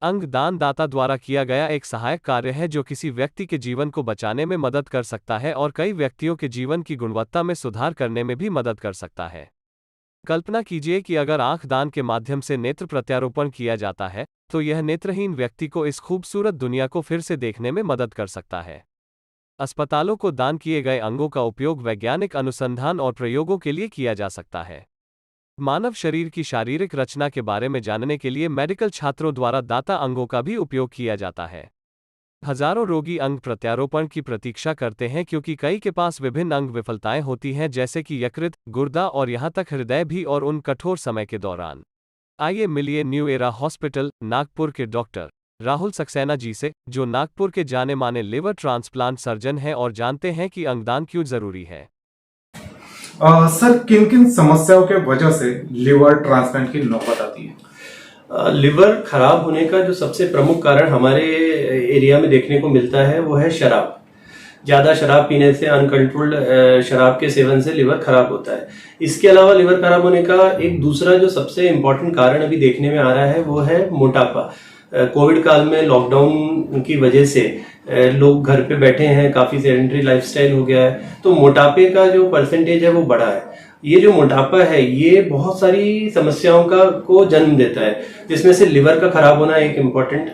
अंग दान दाता द्वारा किया गया एक सहायक कार्य है जो किसी व्यक्ति के जीवन को बचाने में मदद कर सकता है और कई व्यक्तियों के जीवन की गुणवत्ता में सुधार करने में भी मदद कर सकता है। कल्पना कीजिए कि अगर आंख दान के माध्यम से नेत्र प्रत्यारोपण किया जाता है, तो यह नेत्रहीन व्यक्ति को इस खूबसूरत दुनिया को फिर से देखने में मदद कर सकता है। अस्पतालों को दान किए गए अंगों का उपयोग वैज्ञानिक अनुसंधान और प्रयोगों के लिए किया जा सकता है। मानव शरीर की शारीरिक रचना के बारे में जानने के लिए मेडिकल छात्रों द्वारा दाता अंगों का भी उपयोग किया जाता है। हजारों रोगी अंग प्रत्यारोपण की प्रतीक्षा करते हैं क्योंकि कई के पास विभिन्न अंग विफलताएं होती हैं जैसे कि यकृत, गुर्दा और यहां तक हृदय भी, और उन कठोर समय के दौरान। आइए मिलिए न्यू एरा हॉस्पिटल, नागपुर के डॉक्टर राहुल सक्सेना जी से, जो नागपुर के जाने माने लिवर ट्रांसप्लांट सर्जन हैं, और जानते हैं कि अंगदान क्यों जरूरी है। सर, किन किन समस्याओं के वजह से लिवर ट्रांसप्लांट की नौबत आती है? लिवर खराब होने का जो सबसे प्रमुख कारण हमारे एरिया में देखने को मिलता है वो है शराब। ज़्यादा शराब पीने से, अनकंट्रोल्ड शराब के सेवन से लिवर खराब होता है। इसके अलावा लिवर खराब होने का एक दूसरा जो सबसे इम्पोर्टेंट कारण अभी देखने में आ रहा है वो है मोटापा। कोविड काल में लॉकडाउन की वजह से लोग घर पे बैठे हैं, काफ़ी सेडेंटरी लाइफस्टाइल हो गया है, तो मोटापे का जो परसेंटेज है वो बढ़ा है। ये जो मोटापा है ये बहुत सारी समस्याओं को जन्म देता है, जिसमें से लिवर का खराब होना एक इम्पॉर्टेंट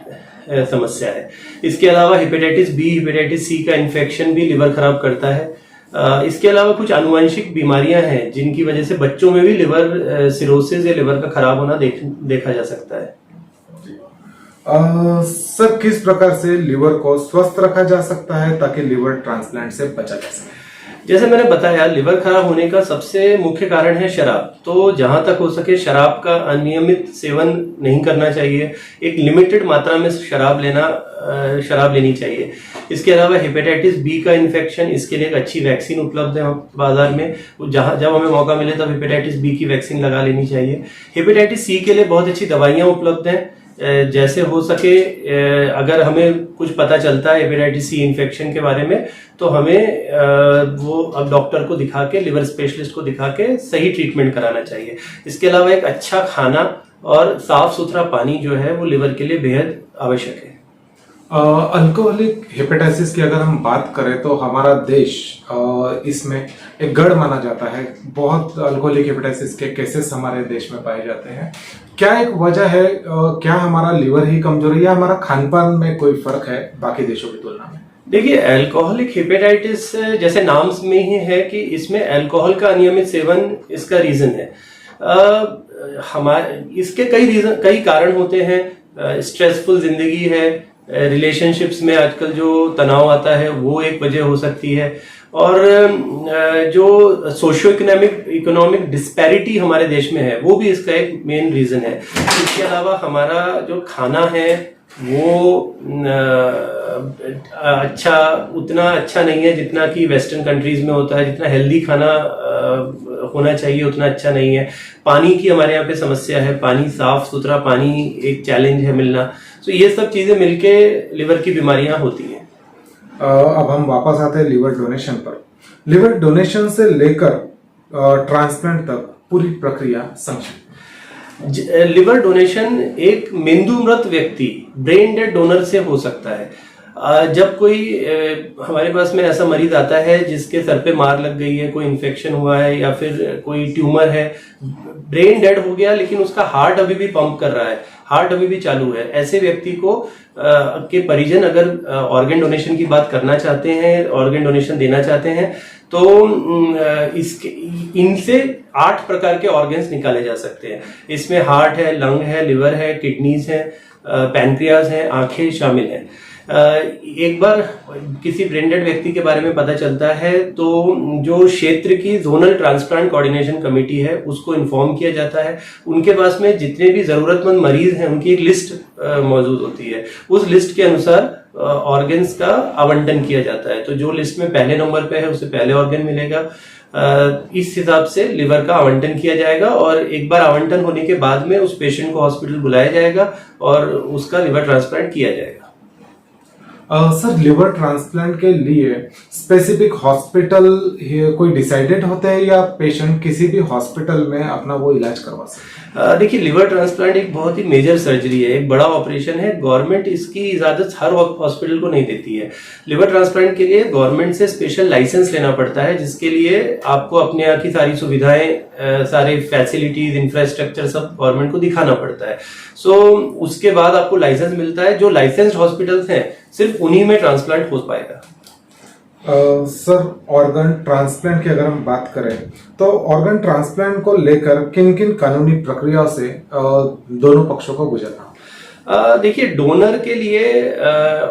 समस्या है। इसके अलावा हेपेटाइटिस बी, हेपेटाइटिस सी का इन्फेक्शन भी लिवर खराब करता है। इसके अलावा कुछ आनुवंशिक बीमारियां हैं जिनकी वजह से बच्चों में भी लिवर सिरोसिस या लिवर का खराब होना देखा जा सकता है। सर, किस प्रकार से लिवर को स्वस्थ रखा जा सकता है ताकि लिवर ट्रांसप्लांट से बचा जा सके? जैसे मैंने बताया, लिवर खराब होने का सबसे मुख्य कारण है शराब। तो जहां तक हो सके शराब का अनियमित सेवन नहीं करना चाहिए। एक लिमिटेड मात्रा में शराब लेनी चाहिए। इसके अलावा हेपेटाइटिस बी का इन्फेक्शन, इसके लिए एक अच्छी वैक्सीन उपलब्ध है बाजार में। जब हमें मौका मिले तब हेपेटाइटिस बी की वैक्सीन लगा लेनी चाहिए। हेपेटाइटिस सी के लिए बहुत अच्छी दवाइयां उपलब्ध हैं। जैसे हो सके, अगर हमें कुछ पता चलता है हेपेटाइटिस सी इन्फेक्शन के बारे में, तो हमें वो अब डॉक्टर को दिखा के, लिवर स्पेशलिस्ट को दिखा के सही ट्रीटमेंट कराना चाहिए। इसके अलावा एक अच्छा खाना और साफ सुथरा पानी जो है वो लिवर के लिए बेहद आवश्यक है। अल्कोहलिक हेपेटाइटिस की अगर हम बात करें तो हमारा देश इसमें एक गढ़ माना जाता है। बहुत अल्कोहलिक हेपेटाइटिस के केसेस हमारे देश में पाए जाते हैं। क्या एक वजह है? क्या हमारा लिवर ही कमजोर है या हमारा खानपान में कोई फर्क है बाकी देशों की तुलना में? देखिए, अल्कोहलिक हेपेटाइटिस जैसे नाम में ही है कि इसमें अल्कोहल का अनियमित सेवन इसका रीजन है। इसके कई कारण होते हैं। स्ट्रेसफुल जिंदगी है, रिलेशनशिप्स में आजकल जो तनाव आता है वो एक वजह हो सकती है, और जो सोशियो इकोनॉमिक डिस्पैरिटी हमारे देश में है वो भी इसका एक मेन रीजन है। इसके अलावा हमारा जो खाना है वो उतना अच्छा नहीं है जितना कि वेस्टर्न कंट्रीज में होता है। जितना हेल्दी खाना होना चाहिए उतना अच्छा नहीं है। पानी की हमारे यहाँ पे समस्या है। पानी, साफ सुथरा पानी एक चैलेंज है मिलना। तो ये सब चीजें मिलके लिवर की बीमारियां होती हैं। अब हम वापस आते हैं लिवर डोनेशन पर। लिवर डोनेशन से लेकर ट्रांसप्लांट तक पूरी प्रक्रिया समझिए। लिवर डोनेशन एक मेंदु मृत व्यक्ति, ब्रेन डेड डोनर से हो सकता है। जब कोई हमारे पास में ऐसा मरीज आता है जिसके सर पे मार लग गई है, कोई इन्फेक्शन हुआ है या फिर कोई ट्यूमर है, ब्रेन डेड हो गया लेकिन उसका हार्ट अभी भी पंप कर रहा है, हार्ट अभी भी चालू है, ऐसे व्यक्ति को के परिजन अगर ऑर्गन डोनेशन की बात करना चाहते हैं, ऑर्गन डोनेशन देना चाहते हैं, तो इनसे 8 प्रकार के ऑर्गन्स निकाले जा सकते हैं। इसमें हार्ट है, लंग है, लिवर है, किडनीज है, पैनक्रियाज है, आंखें शामिल हैं। एक बार किसी ब्रेन डेड व्यक्ति के बारे में पता चलता है तो जो क्षेत्र की जोनल ट्रांसप्लांट कोऑर्डिनेशन कमेटी है उसको इन्फॉर्म किया जाता है। उनके पास में जितने भी जरूरतमंद मरीज हैं उनकी एक लिस्ट मौजूद होती है। उस लिस्ट के अनुसार ऑर्गन्स का आवंटन किया जाता है। तो जो लिस्ट में पहले नंबर पे है उसे पहले ऑर्गन मिलेगा। इस हिसाब से लिवर का आवंटन किया जाएगा और एक बार आवंटन होने के बाद में उस पेशेंट को हॉस्पिटल बुलाया जाएगा और उसका लिवर ट्रांसप्लांट किया जाएगा। सर लिवर ट्रांसप्लांट के लिए स्पेसिफिक हॉस्पिटल कोई डिसाइडेड होते हैं या पेशेंट किसी भी हॉस्पिटल में अपना वो इलाज करवा सकते हैं? देखिए, लिवर ट्रांसप्लांट एक बहुत ही मेजर सर्जरी है, एक बड़ा ऑपरेशन है। गवर्नमेंट इसकी इजाजत हर हॉस्पिटल को नहीं देती है। लिवर ट्रांसप्लांट के लिए गवर्नमेंट से स्पेशल लाइसेंस लेना पड़ता है, जिसके लिए आपको अपने यहाँ की सारी सुविधाएं, सारे फैसिलिटीज, इंफ्रास्ट्रक्चर सब गवर्नमेंट को दिखाना पड़ता है। सो उसके बाद आपको लाइसेंस मिलता है। जो लाइसेंस्ड हॉस्पिटल्स हैं सिर्फ उन्हीं में ट्रांसप्लांट हो पाएगा। सर ऑर्गन ट्रांसप्लांट की अगर हम बात करें तो ऑर्गन ट्रांसप्लांट को लेकर किन किन कानूनी प्रक्रियाओं से दोनों पक्षों को गुजरना? देखिए, डोनर के लिए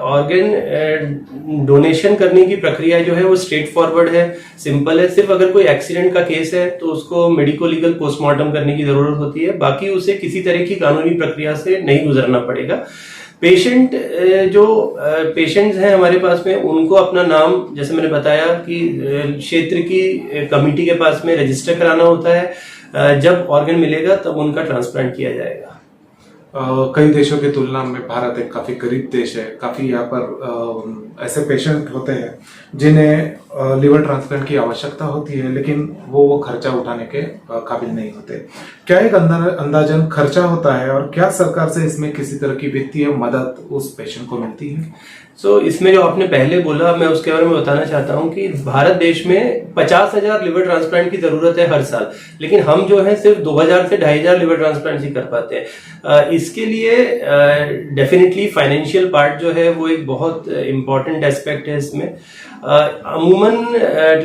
ऑर्गन डोनेशन करने की प्रक्रिया जो है वो स्ट्रेट फॉरवर्ड है, सिंपल है। सिर्फ अगर कोई एक्सीडेंट का केस है तो उसको मेडिको लीगल पोस्टमार्टम करने की जरूरत होती है, बाकी उसे किसी तरह की कानूनी प्रक्रिया से नहीं गुजरना पड़ेगा। पेशेंट जो पेशेंट्स हैं हमारे पास में, उनको अपना नाम, जैसे मैंने बताया कि क्षेत्र की कमेटी के पास में रजिस्टर कराना होता है। जब ऑर्गन मिलेगा तब उनका ट्रांसप्लांट किया जाएगा। कई देशों की तुलना में भारत एक काफी गरीब देश है। काफी यहाँ पर ऐसे पेशेंट होते हैं जिन्हें लिवर ट्रांसप्लांट की आवश्यकता होती है, लेकिन वो खर्चा उठाने के काबिल नहीं होते। क्या एक अंदाजन खर्चा होता है और क्या सरकार से इसमें किसी तरह की वित्तीय मदद उस पेशेंट को मिलती है? इसमें जो आपने पहले बोला, मैं उसके बारे में बताना चाहता हूं कि भारत देश में 50,000 लिवर ट्रांसप्लांट की जरूरत है हर साल, लेकिन हम जो है सिर्फ 2,000 से 2,500 लिवर ट्रांसप्लांट ही कर पाते हैं। इसके लिए डेफिनेटली फाइनेंशियल पार्ट जो है वो एक बहुत इंपॉर्टेंट एस्पेक्ट है इसमें। अमूमन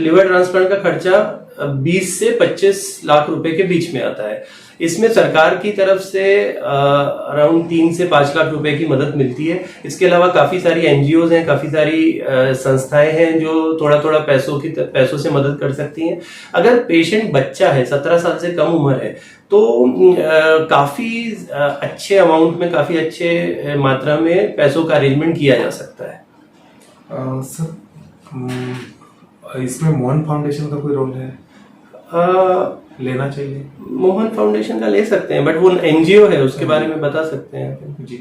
लिवर ट्रांसप्लांट का खर्चा 20 से 25 लाख रुपए के बीच में आता है। इसमें सरकार की तरफ से अराउंड 3 से 5 लाख रुपए की मदद मिलती है। इसके अलावा काफी सारी एनजीओज हैं, काफी सारी संस्थाएं हैं जो थोड़ा थोड़ा पैसों से मदद कर सकती हैं। अगर पेशेंट बच्चा है, 17 साल से कम उम्र है, तो काफी अच्छे अमाउंट में, काफी अच्छे मात्रा में पैसों का अरेंजमेंट किया जा सकता है। सर इसमें मोहन फाउंडेशन का कोई रोल है? लेना चाहिए? मोहन फाउंडेशन का ले सकते हैं, बट वो एनजीओ है, उसके बारे में बता सकते हैं जी।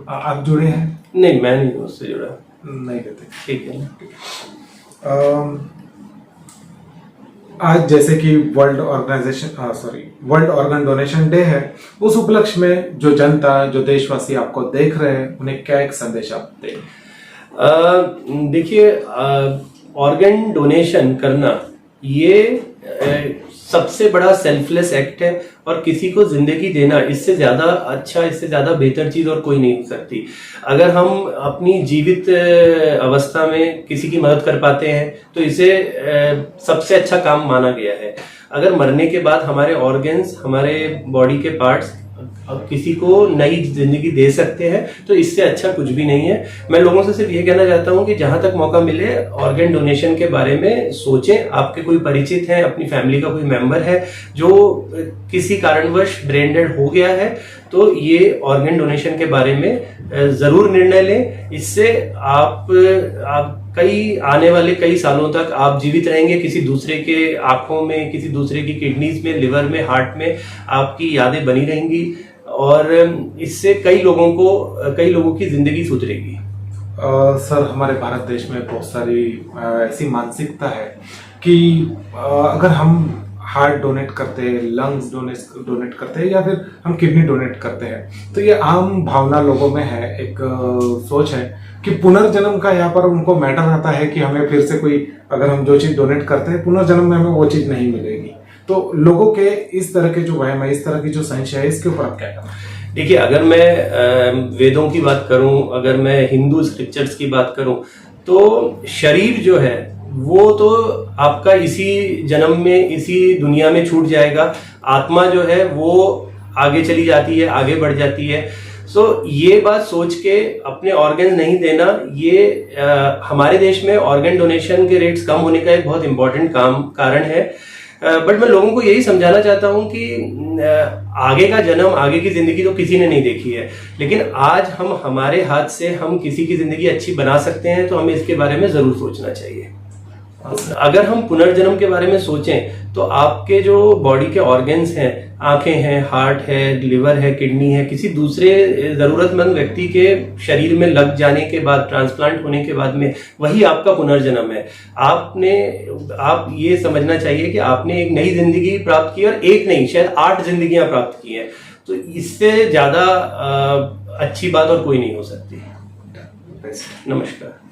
आप जुड़े हैं? नहीं, मैं नहीं उससे जुड़ा। नहीं कहते? ठीक है। आज जैसे कि वर्ल्ड ऑर्गन डोनेशन डे है, उस उपलक्ष्य में जो जनता, जो देशवासी आपको देख रहे हैं, उन्हें क्या एक संदेश आप दें? देखिए, ऑर्गन डोनेशन करना ये सबसे बड़ा सेल्फलेस एक्ट है, और किसी को जिंदगी देना, इससे ज्यादा अच्छा, इससे ज्यादा बेहतर चीज और कोई नहीं हो सकती। अगर हम अपनी जीवित अवस्था में किसी की मदद कर पाते हैं तो इसे सबसे अच्छा काम माना गया है। अगर मरने के बाद हमारे ऑर्गन्स, हमारे बॉडी के पार्ट्स किसी को नई जिंदगी दे सकते हैं तो इससे अच्छा कुछ भी नहीं है। मैं लोगों से सिर्फ ये कहना चाहता हूं कि जहां तक मौका मिले ऑर्गन डोनेशन के बारे में सोचें। आपके कोई परिचित हैं, अपनी फैमिली का कोई मेंबर है जो किसी कारणवश ब्रेन डेड हो गया है, तो ये ऑर्गन डोनेशन के बारे में जरूर निर्णय लें। इससे आप आने वाले कई सालों तक आप जीवित रहेंगे। किसी दूसरे के आंखों में, किसी दूसरे की किडनीज में, लिवर में, हार्ट में आपकी यादें बनी रहेंगी, और इससे कई लोगों की जिंदगी सुधरेगी। सर हमारे भारत देश में बहुत सारी ऐसी मानसिकता है कि अगर हम हार्ट डोनेट करते हैं, लंग्स डोनेट करते हैं, या फिर हम किडनी डोनेट करते हैं, तो ये आम भावना लोगों में है, एक सोच है कि पुनर्जन्म का यहाँ पर उनको मैटर आता है कि हमें फिर से कोई, अगर हम जो चीज डोनेट करते हैं, पुनर्जन्म में हमें वो चीज नहीं मिलेगी। तो लोगों के इस तरह के जो वहम है, इस तरह की जो संशय है, इसके ऊपर आप क्या कहना? देखिए, अगर मैं वेदों की बात करूं, अगर मैं हिंदू स्क्रिप्चर्स की बात करूं, तो शरीर जो है वो तो आपका इसी जन्म में, इसी दुनिया में छूट जाएगा। आत्मा जो है वो आगे चली जाती है, आगे बढ़ जाती है। ये बात सोच के अपने ऑर्गन नहीं देना, ये हमारे देश में ऑर्गन डोनेशन के रेट्स कम होने का एक बहुत इंपॉर्टेंट कारण है। बट मैं लोगों को यही समझाना चाहता हूं कि आगे का जन्म, आगे की जिंदगी तो किसी ने नहीं देखी है, लेकिन आज हम हमारे हाथ से हम किसी की जिंदगी अच्छी बना सकते हैं, तो हमें इसके बारे में जरूर सोचना चाहिए। अगर हम पुनर्जन्म के बारे में सोचें तो आपके जो बॉडी के ऑर्गन्स हैं, आंखें हैं, हार्ट है, लिवर है, किडनी है, किसी दूसरे जरूरतमंद व्यक्ति के शरीर में लग जाने के बाद, ट्रांसप्लांट होने के बाद में वही आपका पुनर्जन्म है। आप ये समझना चाहिए कि आपने एक नई जिंदगी प्राप्त की, और एक नहीं, शायद 8 जिंदगियां प्राप्त की हैं। तो इससे ज्यादा अच्छी बात और कोई नहीं हो सकती। नमस्कार।